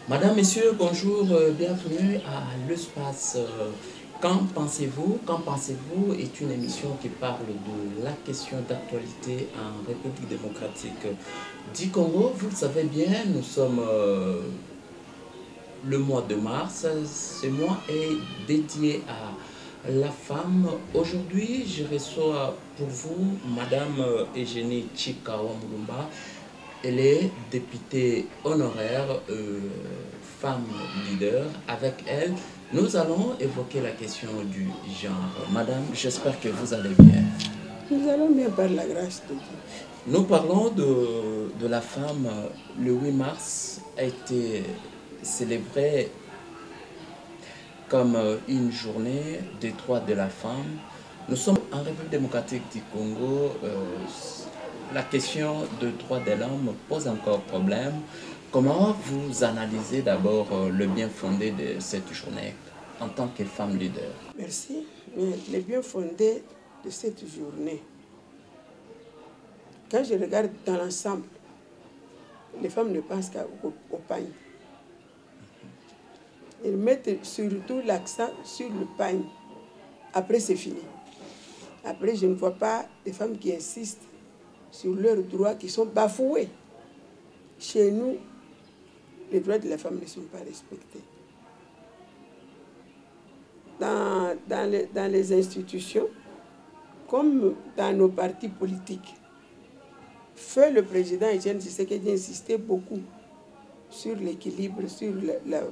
Madame, Messieurs, bonjour, bienvenue à l'espace. Qu'en pensez-vous est une émission qui parle de la question d'actualité en République démocratique du Congo. Vous le savez bien, nous sommes le mois de mars. Ce mois est dédié à la femme. Aujourd'hui, je reçois pour vous Madame Eugénie Chikao Mulumba. Elle est députée honoraire, femme leader. Avec elle, nous allons évoquer la question du genre. Madame, j'espère que vous allez bien. Nous allons bien par la grâce de Dieu. Nous parlons de la femme. Le 8 mars a été célébré comme une journée des droits de la femme. Nous sommes en République démocratique du Congo. La question de droits de l'homme pose encore problème. Comment vous analysez d'abord le bien fondé de cette journée en tant que femme leader? Merci. Mais le bien fondé de cette journée, quand je regarde dans l'ensemble, les femmes ne pensent qu'au pagne. Ils mettent surtout l'accent sur le pagne. Après, c'est fini. Après, je ne vois pas des femmes qui insistent sur leurs droits qui sont bafoués. Chez nous, les droits de la femme ne sont pas respectés. Dans les institutions, comme dans nos partis politiques, feu le président Etienne Tshisekedi insistait beaucoup sur l'équilibre, sur le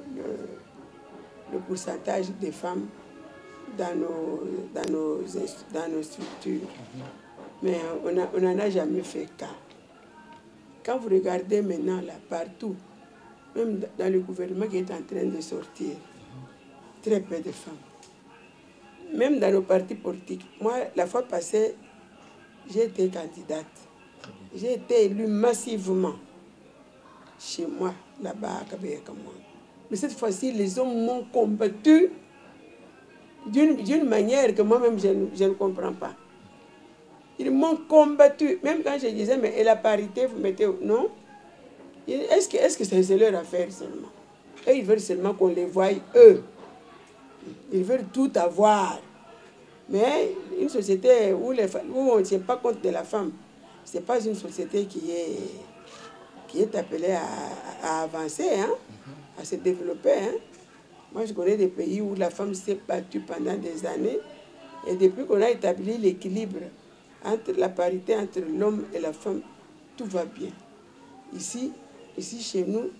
pourcentage des femmes dans nos structures. Mais on n'en a jamais fait cas. Quand vous regardez maintenant là, partout, même dans le gouvernement qui est en train de sortir, très peu de femmes. Même dans nos partis politiques. Moi, la fois passée, j'ai été candidate. J'ai été élue massivement chez moi, là-bas à Kabeyakamoua. Mais cette fois-ci, les hommes m'ont combattu d'une manière que moi-même, je ne comprends pas. Ils m'ont combattu. Même quand je disais, mais et la parité, vous mettez... Non. Est-ce que c'est leur affaire seulement? Eux, ils veulent seulement qu'on les voie, eux. Ils veulent tout avoir. Mais une société où on ne tient pas compte de la femme, ce n'est pas une société qui est appelée à avancer, hein, à se développer. Hein. Moi, je connais des pays où la femme s'est battue pendant des années. Et depuis qu'on a établi l'équilibre entre la parité entre l'homme et la femme, tout va bien. Ici chez nous,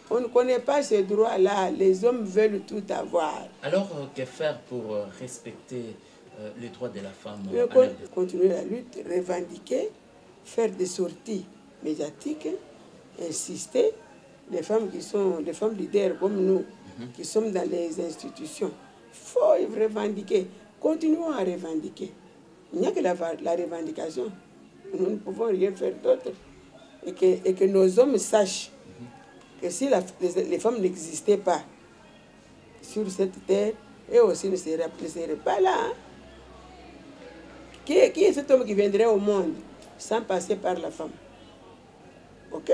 on ne connaît pas ce droit-là. Les hommes veulent tout avoir. Alors, que faire pour respecter les droits de la femme? Continuer la lutte, revendiquer, faire des sorties médiatiques, insister. Les femmes qui sont des femmes leaders comme nous, qui sommes dans les institutions, il faut revendiquer. Continuons à revendiquer. Il n'y a que la revendication. Nous ne pouvons rien faire d'autre. Et que nos hommes sachent que si les femmes n'existaient pas sur cette terre, eux aussi ne seraient pas là. Hein. Qui est cet homme qui viendrait au monde sans passer par la femme? Ok.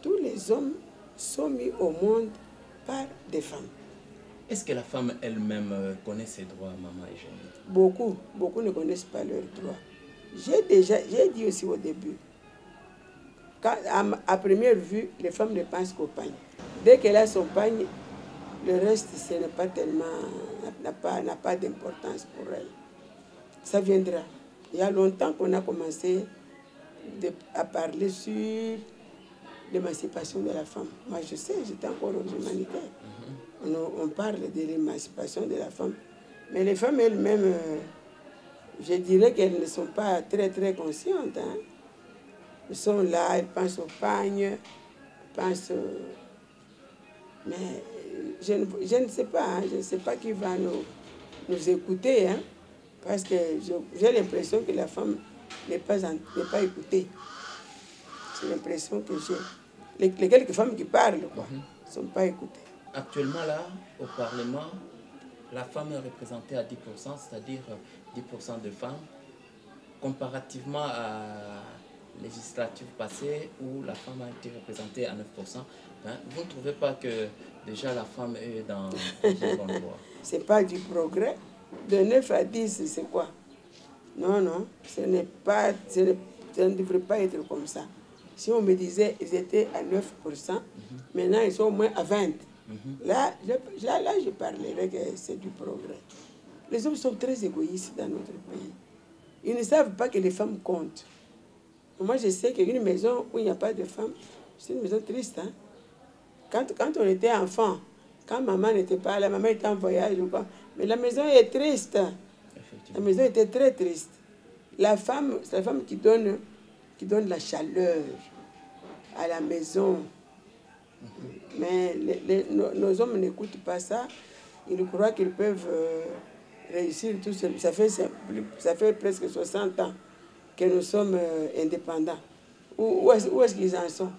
Tous les hommes sont mis au monde par des femmes. Est-ce que la femme elle-même connaît ses droits, maman Eugénie? Beaucoup ne connaissent pas leurs droits. J'ai dit aussi au début, à première vue, les femmes ne pensent qu'au pagne. Dès qu'elle a son pagne, le reste, ce n'est pas tellement, n'a pas d'importance pour elle. Ça viendra. Il y a longtemps qu'on a commencé à parler sur l'émancipation de la femme. Moi, je sais, j'étais encore aux humanitaires. On parle de l'émancipation de la femme. Mais les femmes elles-mêmes, je dirais qu'elles ne sont pas très, très conscientes. Hein. Elles sont là, elles pensent au pagne, elles pensent... Mais je ne sais pas, hein, je ne sais pas qui va nous écouter, hein, parce que j'ai l'impression que la femme n'est pas écoutée. C'est l'impression que j'ai. Les quelques femmes qui parlent, quoi, ne sont pas écoutées. Actuellement, là, au Parlement, la femme est représentée à 10%, c'est-à-dire 10% de femmes, comparativement à législatives passées où la femme a été représentée à 9%, hein, vous ne trouvez pas que déjà la femme est dans une bonne voie? Ce n'est pas du progrès. De 9 à 10, c'est quoi? Non, non, ce n'est pas, ça ne devrait pas être comme ça. Si on me disait qu'ils étaient à 9%, maintenant ils sont au moins à 20%. Là, je parlerais que c'est du progrès. Les hommes sont très égoïstes dans notre pays. Ils ne savent pas que les femmes comptent. Moi, je sais qu'une maison où il n'y a pas de femmes, c'est une maison triste. Hein? Quand on était enfant, quand maman n'était pas là, maman était en voyage ou quoi, mais la maison est triste. La maison était très triste. La femme, c'est la femme qui donne la chaleur à la maison. Mais nos hommes n'écoutent pas ça. Ils croient qu'ils peuvent réussir tout seul. Ça fait presque 60 ans que nous sommes indépendants. Où est-ce qu'ils en sont?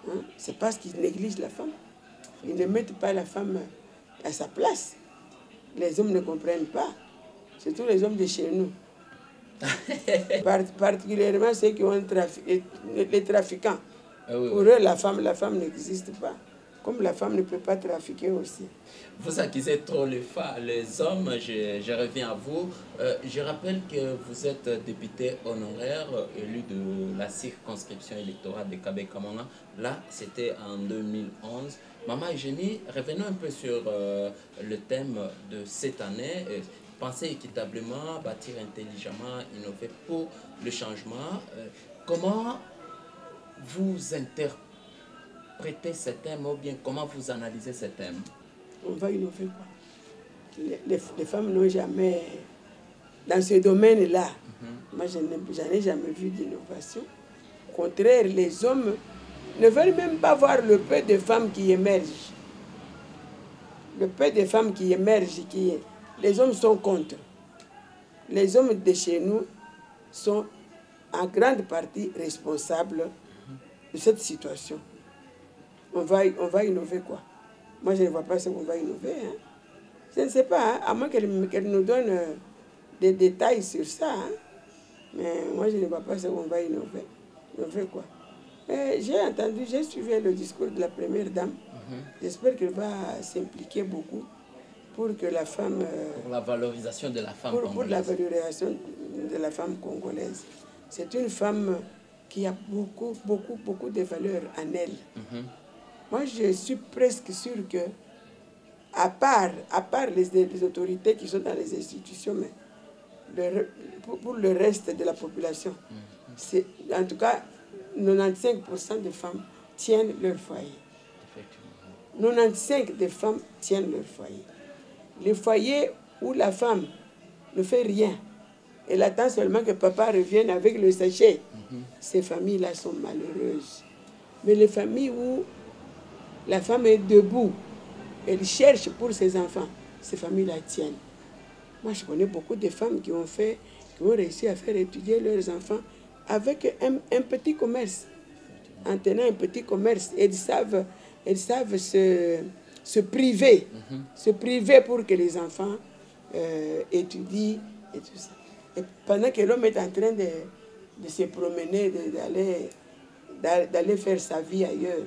Hein? C'est parce qu'ils négligent la femme. Ils ne mettent pas la femme à sa place. Les hommes ne comprennent pas. Surtout les hommes de chez nous. Particulièrement ceux qui ont les trafiquants. Ah oui, pour eux, la femme n'existe pas. Comme la femme ne peut pas trafiquer aussi. Vous accusez trop les hommes, je reviens à vous. Je rappelle que vous êtes député honoraire élu de la circonscription électorale de Kabé-Kamanga. Là, c'était en 2011. Maman Eugénie, revenons un peu sur le thème de cette année. Penser équitablement, bâtir intelligemment, innover pour le changement. Comment vous interprétez ce thème ou bien comment vous analysez ce thème? On va innover quoi? Les femmes n'ont jamais, dans ce domaine-là, moi je n'en ai jamais vu d'innovation. Au contraire, les hommes ne veulent même pas voir le peu de femmes qui émergent. Le peu de femmes qui émergent, les hommes sont contre. Les hommes de chez nous sont en grande partie responsables de cette situation. On va innover quoi? Moi, je ne vois pas ce qu'on va innover. Hein. Je ne sais pas, hein, à moins qu'elle nous donne des détails sur ça. Hein. Mais moi, je ne vois pas ce qu'on va innover. Innover quoi? J'ai suivi le discours de la première dame. J'espère qu'elle va s'impliquer beaucoup pour que la femme... pour la valorisation de la femme congolaise. Pour la valorisation de la femme congolaise. C'est une femme qui a beaucoup de valeurs en elle. Moi, je suis presque sûre que, à part les autorités qui sont dans les institutions, mais pour le reste de la population, en tout cas, 95% des femmes tiennent leur foyer. 95% des femmes tiennent leur foyer. Les foyers où la femme ne fait rien, elle attend seulement que papa revienne avec le sachet. Ces familles-là sont malheureuses. Mais les familles où la femme est debout, elle cherche pour ses enfants, ces familles-là tiennent. Moi, je connais beaucoup de femmes qui ont réussi à faire étudier leurs enfants avec un petit commerce. En tenant un petit commerce, elles savent se priver. Se priver pour que les enfants étudient et tout ça. Et pendant que l'homme est en train de se promener, d'aller faire sa vie ailleurs,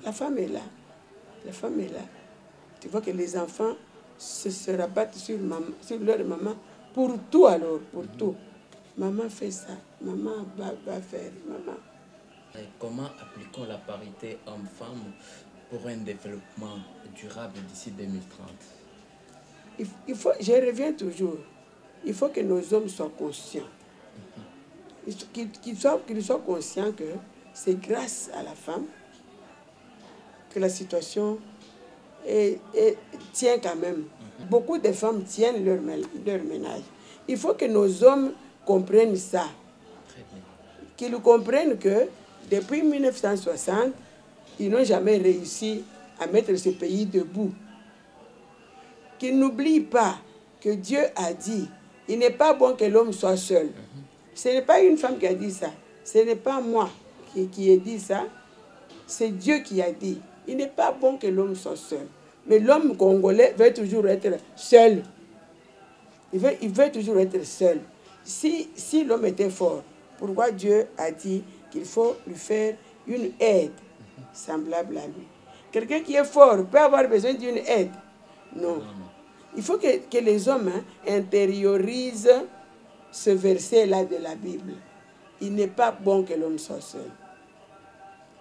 la femme est là. La femme est là. Tu vois que les enfants se rabattent sur leur maman pour tout alors, pour tout. Maman fait ça, maman va faire, maman. Et comment appliquons la parité homme-femme pour un développement durable d'ici 2030? Je reviens toujours. Il faut que nos hommes soient conscients. Qu'ils soient conscients que c'est grâce à la femme que la situation tient quand même. Beaucoup de femmes tiennent leur ménage. Il faut que nos hommes comprennent ça. Qu'ils comprennent que depuis 1960, ils n'ont jamais réussi à mettre ce pays debout. Qu'ils n'oublient pas que Dieu a dit, il n'est pas bon que l'homme soit seul. Ce n'est pas une femme qui a dit ça. Ce n'est pas moi qui ai dit ça. C'est Dieu qui a dit. Il n'est pas bon que l'homme soit seul. Mais l'homme congolais veut toujours être seul. Il veut toujours être seul. Si l'homme était fort, pourquoi Dieu a dit qu'il faut lui faire une aide semblable à lui. Quelqu'un qui est fort peut avoir besoin d'une aide? Non. Il faut que les hommes intériorisent ce verset-là de la Bible. Il n'est pas bon que l'homme soit seul.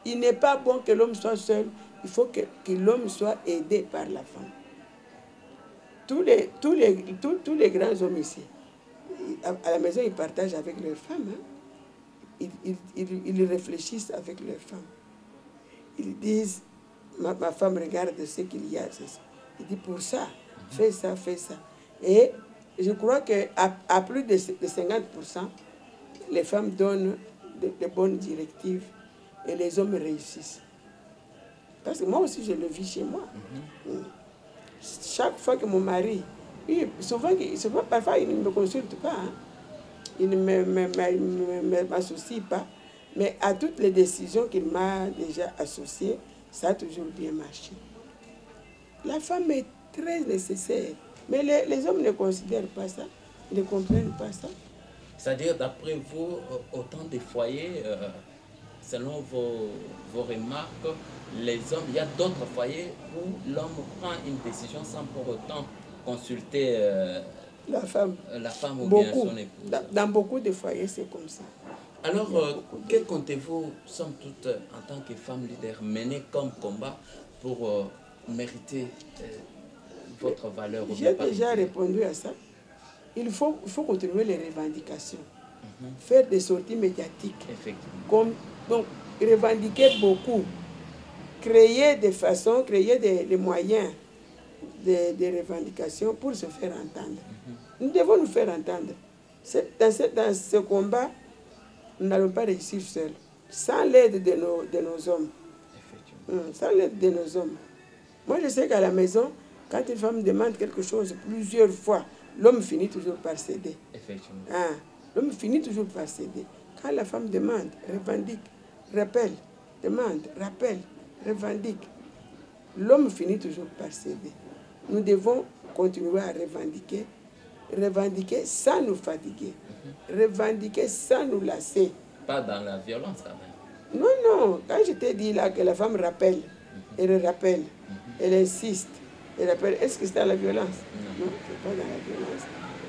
Il n'est pas bon que l'homme soit seul. Il faut que l'homme soit aidé par la femme. Tous les grands hommes ici, à la maison, ils partagent avec leurs femmes. Ils réfléchissent avec leurs femmes. Ils disent, ma femme regarde ce qu'il y a. Il dit, pour ça, fais ça, fais ça. Et je crois qu'à plus de 50%, les femmes donnent de bonnes directives et les hommes réussissent. Parce que moi aussi, je le vis chez moi. Chaque fois que mon mari, souvent parfois, il ne me consulte pas. Il ne m'associe pas. Mais à toutes les décisions qu'il m'a déjà associées, ça a toujours bien marché. La femme est très nécessaire. Mais les hommes ne considèrent pas ça, ne comprennent pas ça. C'est-à-dire, d'après vous, autant des foyers, selon vos remarques, les hommes, il y a d'autres foyers où l'homme prend une décision sans pour autant consulter la femme ou bien son épouse. Dans beaucoup de foyers, c'est comme ça. Alors, que comptez-vous, somme toute, en tant que femme leader, mener comme combat pour mériter votre valeur? J'ai déjà répondu à ça. Il faut continuer les revendications. Faire des sorties médiatiques. Effectivement. Donc, revendiquer beaucoup. Créer des moyens de revendications pour se faire entendre. Nous devons nous faire entendre. Dans ce combat, nous n'allons pas réussir seuls. Sans l'aide de nos hommes. Sans l'aide de nos hommes. Moi, je sais qu'à la maison, quand une femme demande quelque chose plusieurs fois, l'homme finit toujours par céder. Effectivement. L'homme finit toujours par céder. Quand la femme demande, revendique, rappelle, demande, rappelle, revendique, l'homme finit toujours par céder. Nous devons continuer à revendiquer sans nous fatiguer, revendiquer sans nous lasser. Pas dans la violence quand même. Non, non. Quand je t'ai dit là que la femme rappelle, elle rappelle, elle insiste, elle rappelle, est-ce que c'est dans la violence? Non, ce n'est pas dans la violence.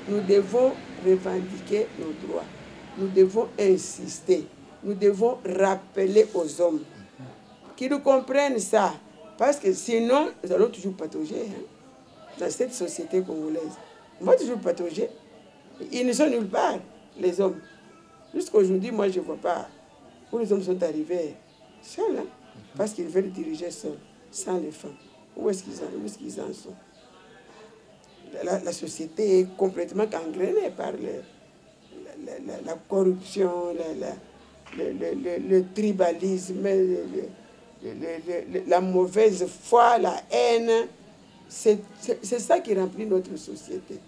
Nous devons revendiquer nos droits. Nous devons insister. Nous devons rappeler aux hommes qu'ils comprennent ça. Parce que sinon, nous allons toujours patauger dans cette société congolaise. On va toujours patauger. Ils ne sont nulle part, les hommes. Jusqu'aujourd'hui, moi, je ne vois pas où les hommes sont arrivés seuls, parce qu'ils veulent diriger seuls, sans les femmes. Où est-ce qu'ils en sont? La société est complètement gangrénée par la corruption, le tribalisme, la mauvaise foi, la haine. C'est ça qui remplit notre société.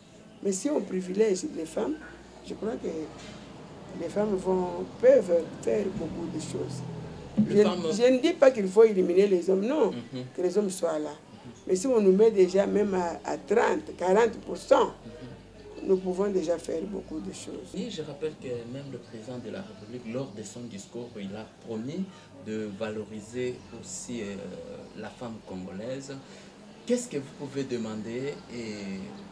Mais si on privilège les femmes, je crois que les femmes peuvent faire beaucoup de choses. Je ne dis pas qu'il faut éliminer les hommes, non, que les hommes soient là. Mais si on nous met déjà même à 30, 40%, nous pouvons déjà faire beaucoup de choses. Et je rappelle que même le président de la République, lors de son discours, il a promis de valoriser aussi la femme congolaise. Qu'est-ce que vous pouvez demander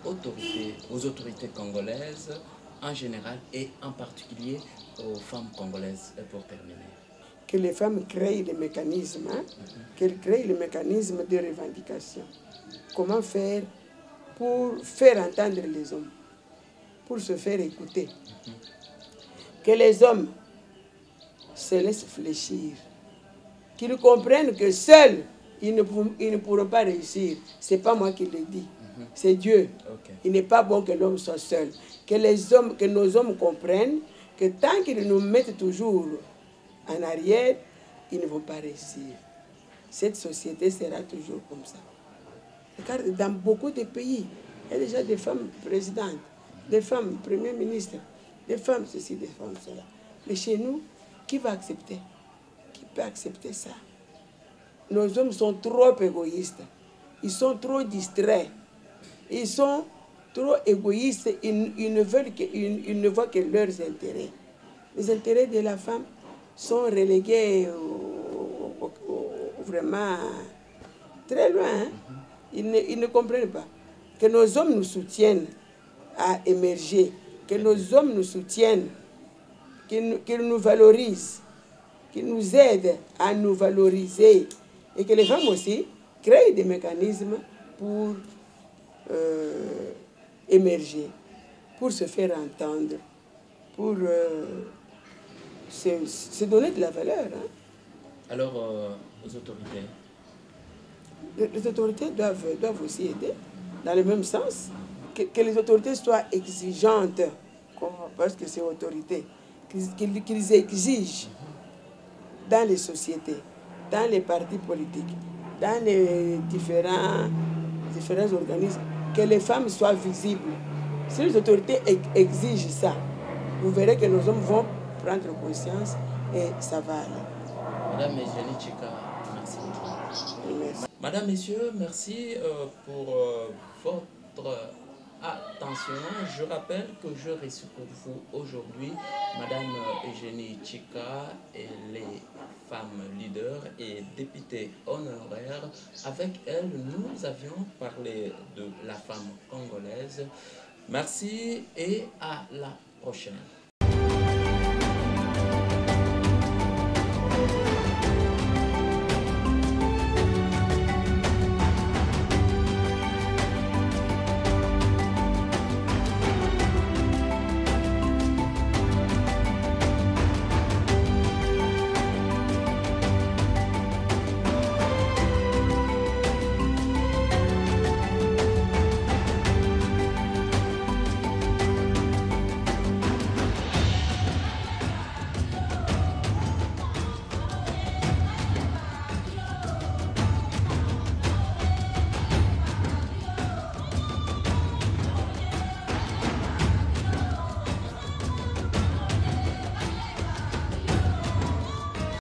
aux autorités congolaises en général et en particulier aux femmes congolaises pour terminer? Que les femmes créent les mécanismes, qu'elles créent les mécanismes de revendication. Comment faire pour faire entendre les hommes, pour se faire écouter. Que les hommes se laissent fléchir, qu'ils comprennent que seuls, ils ne pourront pas réussir. Ce n'est pas moi qui le dis, c'est Dieu. Il n'est pas bon que l'homme soit seul. Que nos hommes comprennent que tant qu'ils nous mettent toujours en arrière, ils ne vont pas réussir. Cette société sera toujours comme ça. Regarde, dans beaucoup de pays, il y a déjà des femmes présidentes, des femmes premiers ministres, des femmes ceci, des femmes cela. Mais chez nous, qui va accepter? Qui peut accepter ça? Nos hommes sont trop égoïstes. Ils sont trop distraits. Ils sont trop égoïstes. Ils ne voient que leurs intérêts. les intérêts de la femme sont relégués vraiment très loin. Hein? Ils ne comprennent pas. Que nos hommes nous soutiennent à émerger, que nos hommes nous soutiennent, qu'ils nous valorisent, qu'ils nous aident à nous valoriser et que les femmes aussi créent des mécanismes pour émerger, pour se faire entendre, pour se donner de la valeur. Hein. Alors, aux autorités? Les autorités doivent aussi aider dans le même sens, que les autorités soient exigeantes, parce que c'est autorité, qu'ils exigent dans les sociétés, dans les partis politiques, dans les différents organismes, que les femmes soient visibles. Si les autorités exigent ça, vous verrez que nos hommes vont prendre conscience et ça va aller. Madame Eugénie Chika, merci beaucoup. Merci. Madame, Messieurs, merci pour votre attention. Je rappelle que je reçois pour vous aujourd'hui Madame Eugénie Chika, elle est femme leader et députée honoraire. Avec elle, nous avions parlé de la femme congolaise. Merci et à la prochaine.